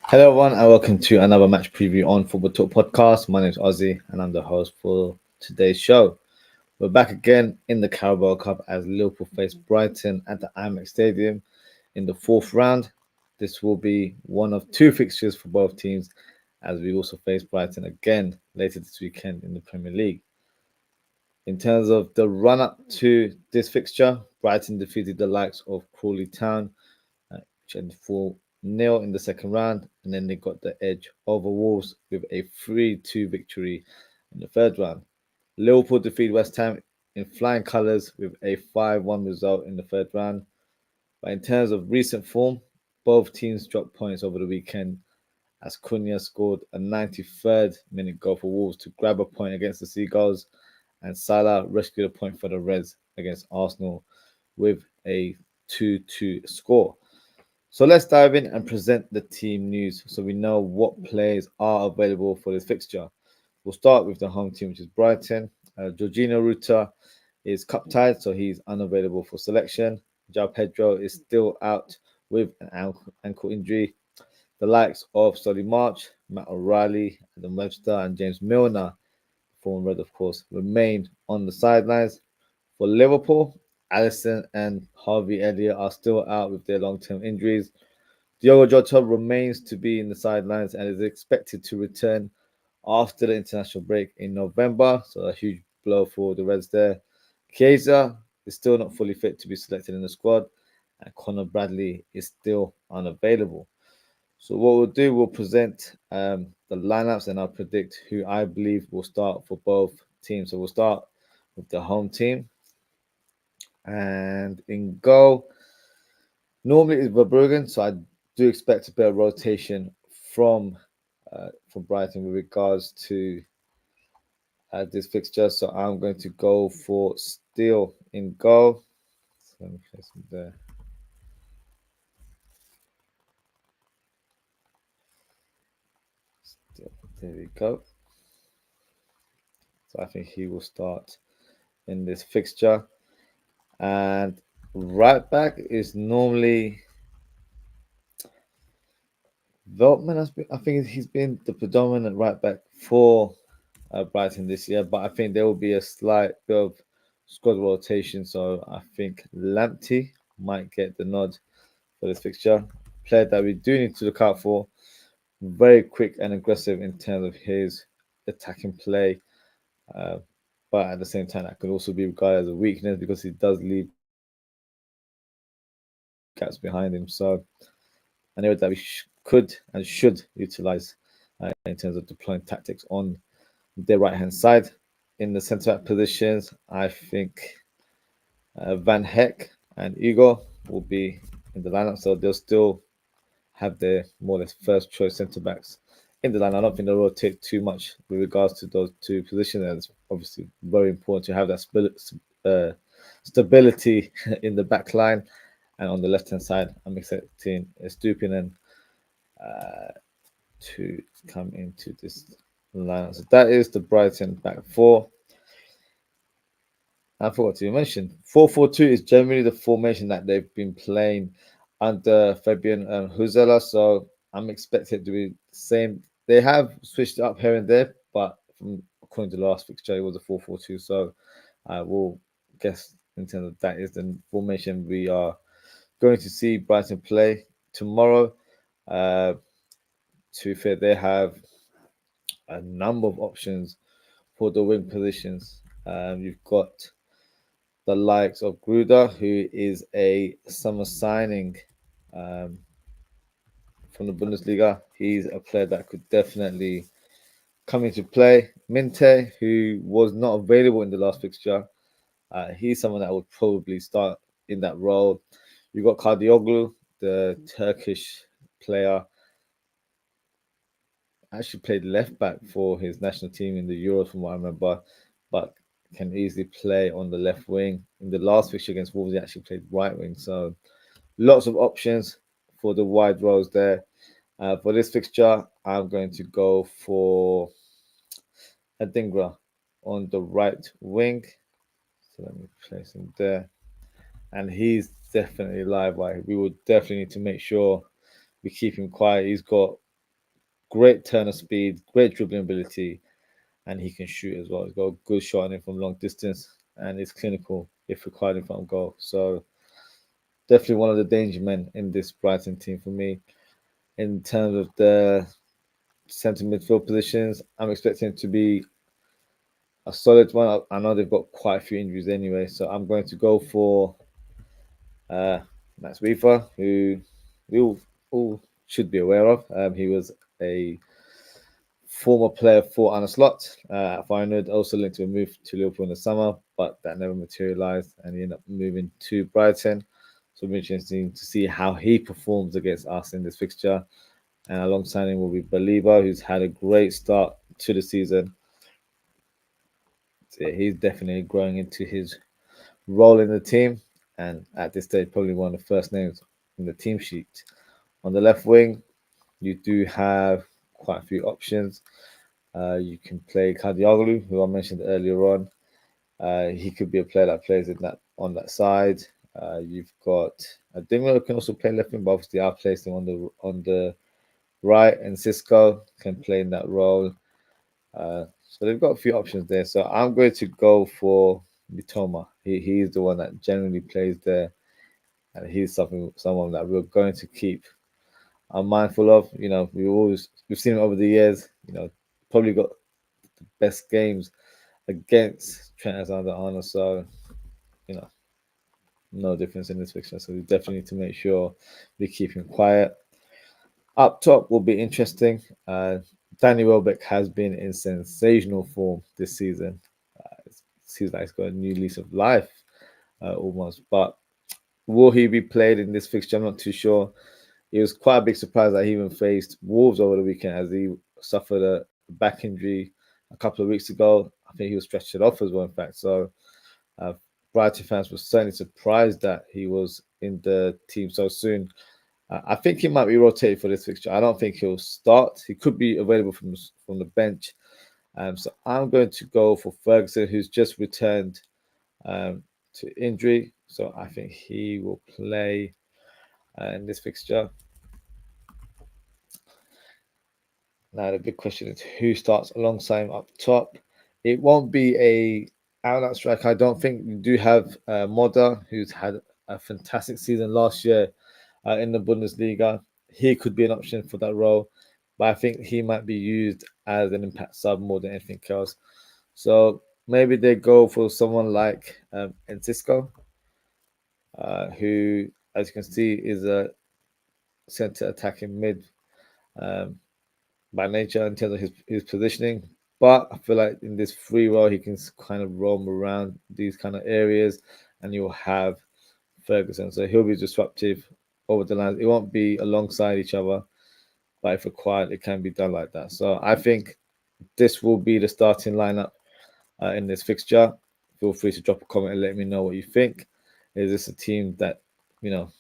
Hello, everyone, and welcome to another match preview on Football Talk Podcast. My name is Ozzy, and I'm the host for today's show. We're back again in the Carabao Cup as Liverpool face Brighton at the Amex Stadium in the fourth round. This will be one of two fixtures for both teams, as we also face Brighton again later this weekend in the Premier League. In terms of the run-up to this fixture, Brighton defeated the likes of Crawley Town, which ended 4-0 in the second round, and then they got the edge over Wolves with a 3-2 victory in the third round. Liverpool defeated West Ham in flying colours with a 5-1 result in the third round. But in terms of recent form, both teams dropped points over the weekend as Cunha scored a 93rd minute goal for Wolves to grab a point against the Seagulls, and Salah rescued a point for the Reds against Arsenal with a 2-2 score. So let's dive in and present the team news so we know what players are available for this fixture. We'll start with the home team, which is Brighton. Jorginho Ruta is cup tied, so he's unavailable for selection. João Pedro is still out with an ankle injury. The likes of Solly March, Matt O'Reilly, Adam Webster, and James Milner, former Red, of course, remain on the sidelines. For Liverpool, Alisson and Harvey Elliott are still out with their long-term injuries. Diogo Jota remains to be in the sidelines and is expected to return after the international break in November. So a huge blow for the Reds there. Chiesa is still not fully fit to be selected in the squad, and Conor Bradley is still unavailable. So what we'll do, we'll present the lineups and I'll predict who I believe will start for both teams. So we'll start with the home team. And in goal, normally it's Verbruggen, so I do expect a bit of rotation from Brighton with regards to this fixture. So I'm going to go for Steele in goal. So let me place him there. There we go. So I think he will start in this fixture. And right back is normally Veltman. I think he's been the predominant right back for Brighton this year, but I think there will be a slight bit of squad rotation. So I think Lamptey might get the nod for this fixture. Player that we do need to look out for. Very quick and aggressive in terms of his attacking play. But at the same time, that could also be regarded as a weakness because he does leave gaps behind him. So an area that we could and should utilize in terms of deploying tactics on the right-hand side. In the centre-back positions, I think Van Heck and Igor will be in the lineup, so they'll still have their more or less first choice centre-backs in the line. I don't think they'll rotate too much with regards to those two positions. And it's obviously very important to have that stability in the back line. And on the left-hand side, I'm expecting Stupinen to come into this lineup. So that is the Brighton back four. I forgot to mention 4-4-2 is generally the formation that they've been playing under Fabian Huzela. So I'm expecting it to be the same. They have switched it up here and there, but according to the last fixture, it was a 4-4-2. So I will guess in terms of that is the formation we are going to see Brighton play tomorrow. To be fair, they have a number of options for the wing positions. You've got the likes of Gruder, who is a summer signing um, from the Bundesliga. He's a player that could definitely come into play. Minte, who was not available in the last fixture, he's someone that would probably start in that role. You've got Cardioglu, the Turkish player, actually played left back for his national team in the Euros, from what I remember, but can easily play on the left wing. In the last fixture against Wolves, he actually played right wing. So lots of options for the wide roles there. For this fixture, I'm going to go for Adingra on the right wing. So let me place him there. And he's definitely live wire. We will definitely need to make sure we keep him quiet. He's got great turn of speed, great dribbling ability, and he can shoot as well. He's got a good shot on him from long distance, and is clinical if required in front of goal. So definitely one of the danger men in this Brighton team for me. In terms of the centre midfield positions, I'm expecting it to be a solid one. I know they've got quite a few injuries anyway, so I'm going to go for Max Weaver, who we all should be aware of. He was a former player for Arne Slot at Feyenoord, also linked to a move to Liverpool in the summer, but that never materialised, and he ended up moving to Brighton. So it'll be interesting to see how he performs against us in this fixture. And alongside him will be Baliba, who's had a great start to the season. So yeah, he's definitely growing into his role in the team, and at this stage, probably one of the first names in the team sheet. On the left wing, you do have quite a few options. You can play Kadioglu, who I mentioned earlier on. He could be a player that plays in that on that side. You've got Adingra, who can also play left wing, but obviously I placed him on the right, and Cisco can play in that role. So they've got a few options there. So I'm going to go for Mitoma. He's the one that generally plays there, and he's someone that we're going to keep are mindful of. You know, we've seen him over the years. You know, probably got the best games against Trent Alexander-Arnold. So you know, no difference in this fixture. So we definitely need to make sure we keep him quiet. Up top will be interesting. Danny Welbeck has been in sensational form this season. It seems like he's got a new lease of life almost. But will he be played in this fixture? I'm not too sure. It was quite a big surprise that he even faced Wolves over the weekend, as he suffered a back injury a couple of weeks ago. I think he was stretched it off as well, in fact. So uh, Brighton fans were certainly surprised that he was in the team so soon. I think he might be rotated for this fixture. I don't think he'll start. He could be available from the bench. So I'm going to go for Ferguson, who's just returned to injury. So I think he will play in this fixture. Now the big question is who starts alongside him up top. It won't be a out-and-out striker. I don't think. We do have Moda, who's had a fantastic season last year in the Bundesliga. He could be an option for that role, but I think he might be used as an impact sub more than anything else. So maybe they go for someone like Encisco, who, as you can see, is a centre attacking mid. Um, by nature in terms of his positioning. But I feel like in this free role, he can kind of roam around these kind of areas, and you'll have Ferguson. So he'll be disruptive over the lines. It won't be alongside each other, but if required, it can be done like that. So I think this will be the starting lineup in this fixture. Feel free to drop a comment and let me know what you think. Is this a team that, you know,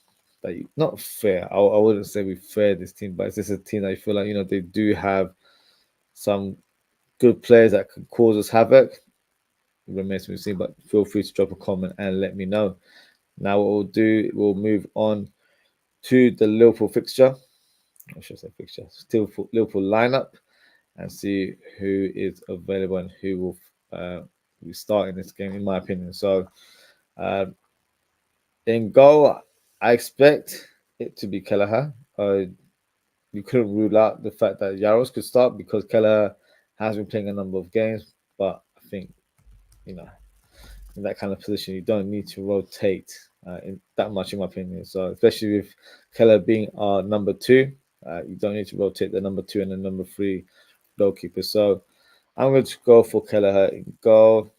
that you, not fair? I wouldn't say we fair this team, but is this a team that you feel like, you know, they do have some good players that could cause us havoc? It remains to be seen, but feel free to drop a comment and let me know. Now, what we'll do, we'll move on to the Liverpool fixture. I should say fixture, still Liverpool lineup, and see who is available and who will we start in this game, in my opinion. So, uh, in goal, I expect it to be Kelleher. You couldn't rule out the fact that Yaros could start because Kelleher has been playing a number of games, but I think, you know, in that kind of position, you don't need to rotate in that much, in my opinion. So especially with Keller being our number two, you don't need to rotate the number two and the number three goalkeeper. So I'm going to go for Kelleher in goal.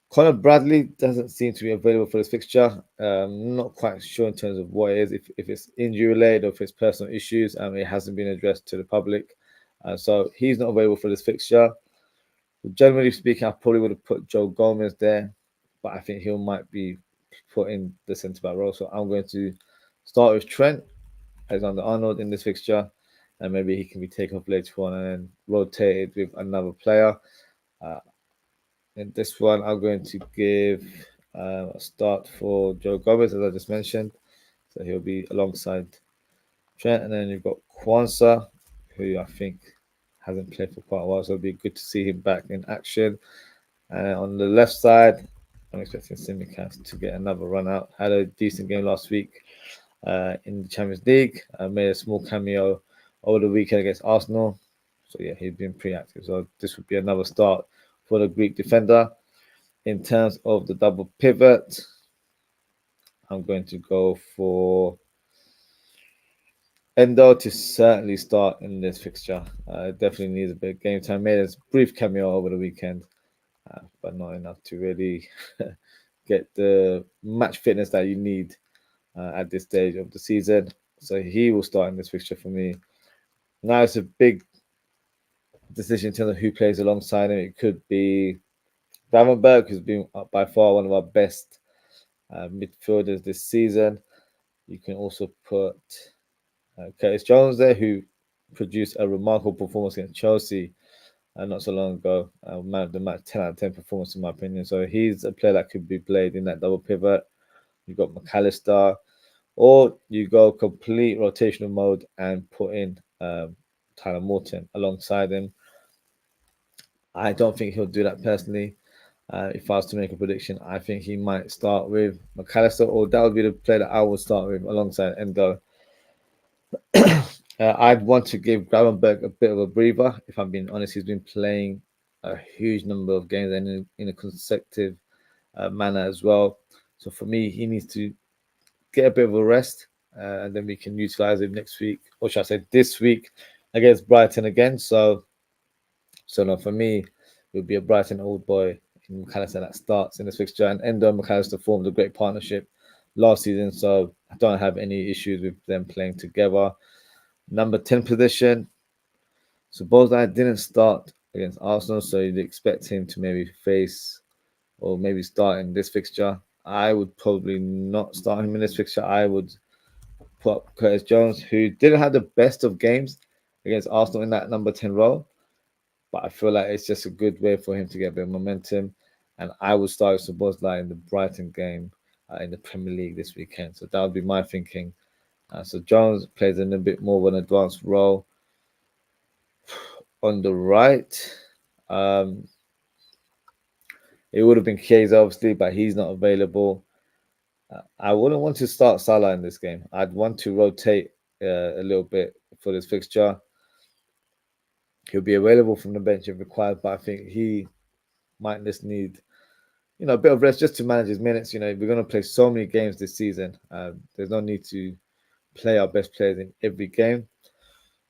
Conor Bradley doesn't seem to be available for this fixture. Not quite sure in terms of what it is, if it's injury related or if it's personal issues, and it hasn't been addressed to the public. So he's not available for this fixture. Generally speaking, I probably would have put Joe Gomez there, but I think he might be put in the centre back role. So I'm going to start with Trent Alexander-Arnold in this fixture, and maybe he can be taken off later on and then rotated with another player. In this one, I'm going to give a start for Joe Gomez, as I just mentioned. So he'll be alongside Trent, and then you've got Kwanzaa, who I think hasn't played for quite a while, so it'll be good to see him back in action. On the left side, I'm expecting Simicast to get another run out. Had a decent game last week in the Champions League. Made a small cameo over the weekend against Arsenal. So yeah, he's been pretty active. So this would be another start for the Greek defender. In terms of the double pivot, I'm going to go for Endo to certainly start in this fixture. Definitely needs a bit of game time. Made a brief cameo over the weekend, but not enough to really get the match fitness that you need at this stage of the season. So he will start in this fixture for me. Now it's a big decision in terms of who plays alongside him. It could be Gravenberch, who's been by far one of our best midfielders this season. You can also put Curtis Jones there, who produced a remarkable performance against Chelsea not so long ago. Man of the match, 10 out of 10 performance, in my opinion. So he's a player that could be played in that double pivot. You've got McAllister, or you go complete rotational mode and put in Tyler Morton alongside him. I don't think he'll do that personally. If I was to make a prediction, I think he might start with McAllister, or that would be the player that I would start with alongside Endo. I'd want to give Gravenberch a bit of a breather. If I'm being honest, he's been playing a huge number of games and in a consecutive manner as well. So for me, he needs to get a bit of a rest, and then we can utilize him next week, or should I say this week, against Brighton again. So no, for me, it would be a Brighton old boy in McAllister that starts in this fixture, and Endo and McAllister formed a great partnership last season, so I don't have any issues with them playing together. Number 10 position, suppose I didn't start against Arsenal, so you'd expect him to maybe face or maybe start in this fixture. I would probably not start him in this fixture. I would put up Curtis Jones, who didn't have the best of games against Arsenal in that number 10 role, but I feel like it's just a good way for him to get a bit of momentum. And I would start with Szoboszlai in the Brighton game in the Premier League this weekend. So that would be my thinking. So Jones plays in a bit more of an advanced role. On the right, it would have been Chiesa, obviously, but he's not available. I wouldn't want to start Salah in this game. I'd want to rotate a little bit for this fixture. He'll be available from the bench if required, but I think he might just need, a bit of rest just to manage his minutes. We're going to play so many games this season. There's no need to play our best players in every game.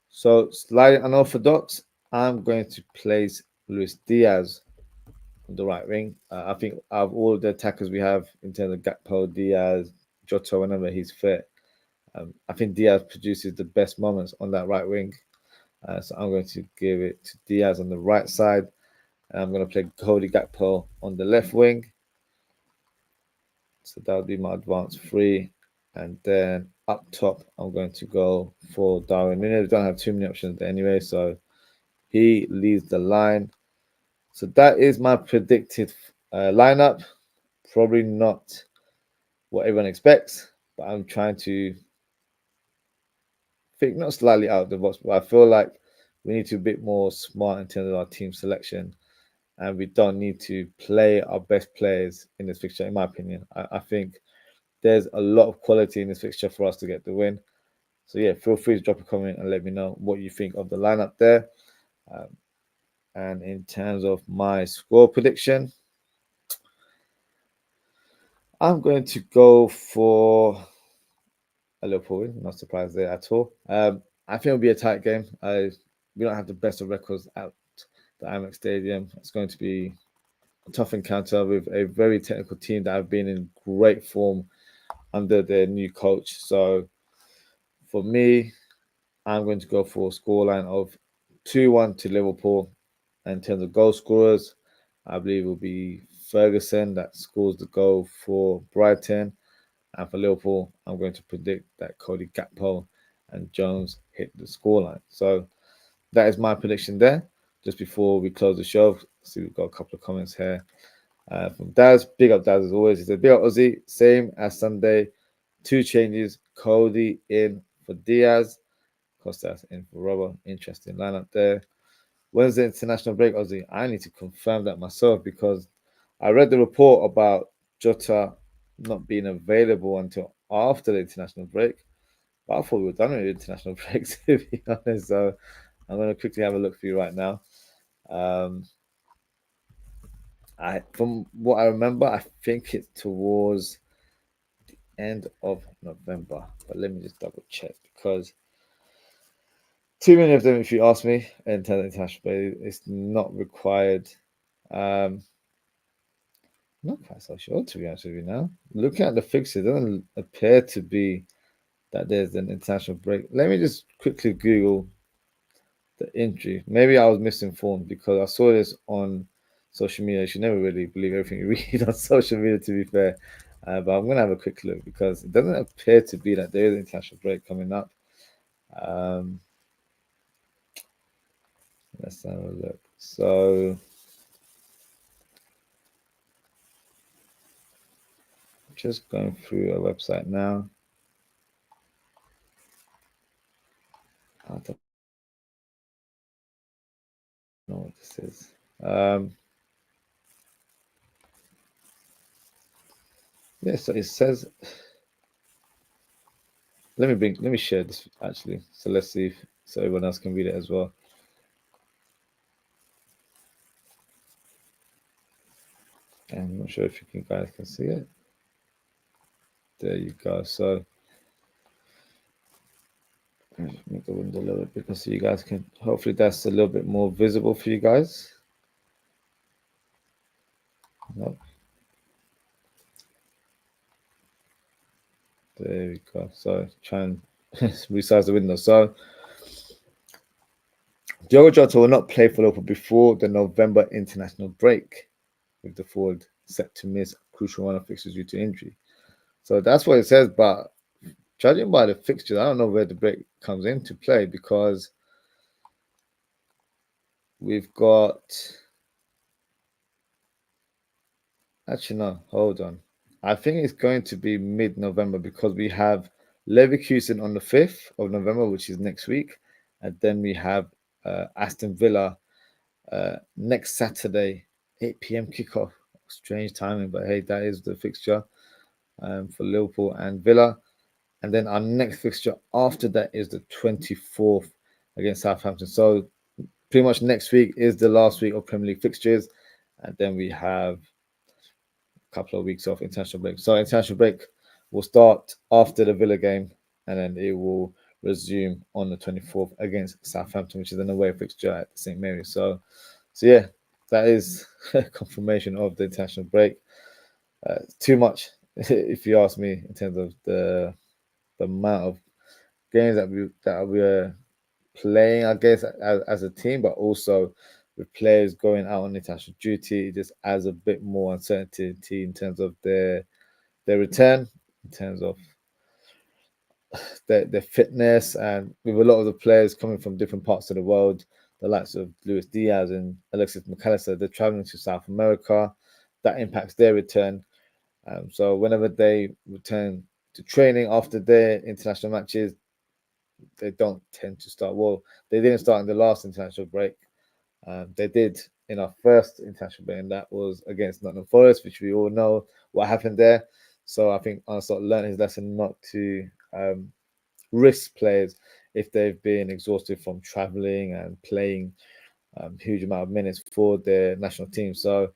So, slightly unorthodox, I'm going to place Luis Diaz on the right wing. I think out of all the attackers we have in terms of Gakpo, Diaz, Jota, whenever he's fit, I think Diaz produces the best moments on that right wing. So I'm going to give it to Diaz on the right side. And I'm going to play Cody Gakpo on the left wing. So that would be my advanced three. And then up top, I'm going to go for Darwin Núñez. We don't have too many options there anyway, so he leads the line. So that is my predicted lineup. Probably not what everyone expects, but I'm trying to think not slightly out of the box, but I feel like we need to be a bit more smart in terms of our team selection, and we don't need to play our best players in this fixture, in my opinion. I think there's a lot of quality in this fixture for us to get the win. So yeah, feel free to drop a comment and let me know what you think of the lineup there. And in terms of my score prediction, I'm going to go for a Liverpool win. Not surprised there at all. I think it'll be a tight game. We don't have the best of records at the Amex Stadium. It's going to be a tough encounter with a very technical team that have been in great form under their new coach. So for me, I'm going to go for a scoreline of 2-1 to Liverpool. And in terms of goal scorers, I believe it will be Ferguson that scores the goal for Brighton. And for Liverpool, I'm going to predict that Cody Gakpo and Jones hit the scoreline. So that is my prediction there. Just before we close the show, see we've got a couple of comments here from Daz. Big up Daz as always. He said, big up Ozzy, same as Sunday. 2 changes. Cody in for Diaz. Costas in for Robert. Interesting lineup there. When's the international break, Ozzy? I need to confirm that myself because I read the report about Jota not being available until after the international break. But I thought we were done with the international break, to be honest. So I'm going to quickly have a look for you right now. From what I remember, I think it's towards the end of November. But let me just double check because too many of them, if you ask me, in terms of international break, it's not required. Not quite so sure, to be honest with you now. Looking at the fixture, it doesn't appear to be that there's an international break. Let me just quickly Google the injury. Maybe I was misinformed because I saw this on social media. You should never really believe everything you read on social media, to be fair. But I'm going to have a quick look because it doesn't appear to be that there is an international break coming up. Let's have a look. So, just going through a website now. I don't know what this is. Yeah, so it says. Let me share this actually. So let's see if so everyone else can read it as well. And I'm not sure if you guys can see it. There you go. So make the window a little bit bigger so you guys can. Hopefully that's a little bit more visible for you guys. Nope. There we go. So try and resize the window. So Diogo Jota will not play for Liverpool before the November international break, with the forward set to miss crucial run of fixtures due to injury. So that's what it says. But judging by the fixtures, I don't know where the break comes into play because we've got. Actually, no, hold on. I think it's going to be mid-November because we have Leverkusen on the 5th of November, which is next week. And then we have Aston Villa next Saturday, 8 p.m. kickoff. Strange timing, but hey, that is the fixture for Liverpool and Villa. And then our next fixture after that is the 24th against Southampton. So pretty much next week is the last week of Premier League fixtures. And then we have couple of weeks off international break. So international break will start after the Villa game, and then it will resume on the 24th against Southampton, which is an away fixture at St Mary's. So yeah, that is confirmation of the international break. Too much, if you ask me, in terms of the amount of games that we are playing, I guess, as a team, but also with players going out on international duty, it just adds a bit more uncertainty in terms of their return, in terms of their fitness, and with a lot of the players coming from different parts of the world, the likes of Luis Diaz and Alexis McAllister, they're traveling to South America. That impacts their return. So whenever they return to training after their international matches, they don't tend to start. Well, they didn't start in the last international break. They did in our first international break, and that was against Nottingham Forest, which we all know what happened there. So I think Arsenal learned his lesson not to risk players if they've been exhausted from traveling and playing huge amount of minutes for their national team. So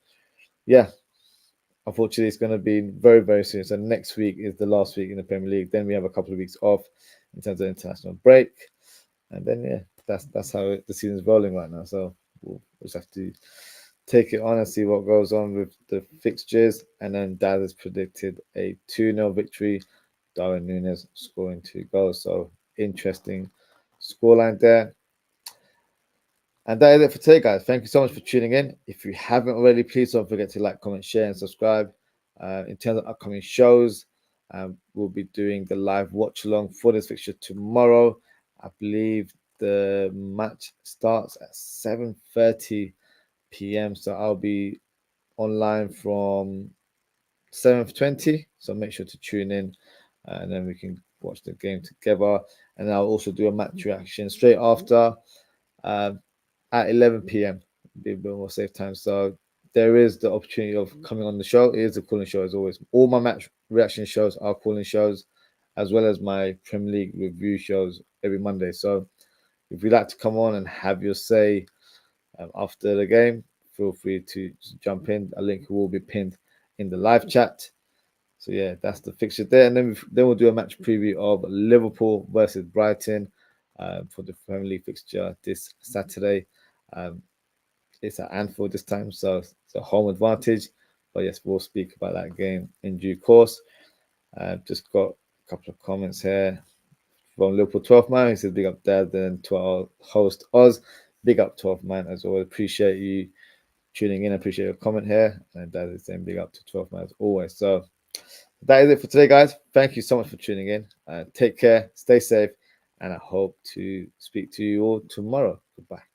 yeah, unfortunately, it's going to be very, very soon. So next week is the last week in the Premier League. Then we have a couple of weeks off in terms of international break, and then yeah, that's how the season's rolling right now. So we'll just have to take it on and see what goes on with the fixtures. And then Dad has predicted a 2-0 victory. Darwin Núñez scoring 2 goals. So interesting scoreline there. And that is it for today, guys. Thank you so much for tuning in. If you haven't already, please don't forget to like, comment, share, and subscribe. In terms of upcoming shows, we'll be doing the live watch along for this fixture tomorrow. I believe the match starts at 7:30 p.m. So I'll be online from 7:20. So make sure to tune in, and then we can watch the game together. And I'll also do a match reaction straight after. At 11 p.m. Be a bit more safe time. So there is the opportunity of coming on the show. It is a calling show as always. All my match reaction shows are calling shows, as well as my Premier League review shows every Monday. So if you'd like to come on and have your say after the game, feel free to jump in. A link will be pinned in the live chat. So yeah, that's the fixture there, and then we'll do a match preview of Liverpool versus Brighton for the Premier League fixture this Saturday. It's at Anfield this time, so it's a home advantage. But yes, we'll speak about that game in due course. Just got a couple of comments here from Liverpool 12th man. He says, "Big up Dad," and to our host Oz. Big up 12th man as always. Appreciate you tuning in. Appreciate your comment here, and Dad is saying big up to 12th man as always. So that is it for today, guys. Thank you so much for tuning in. Take care, stay safe, and I hope to speak to you all tomorrow. Goodbye.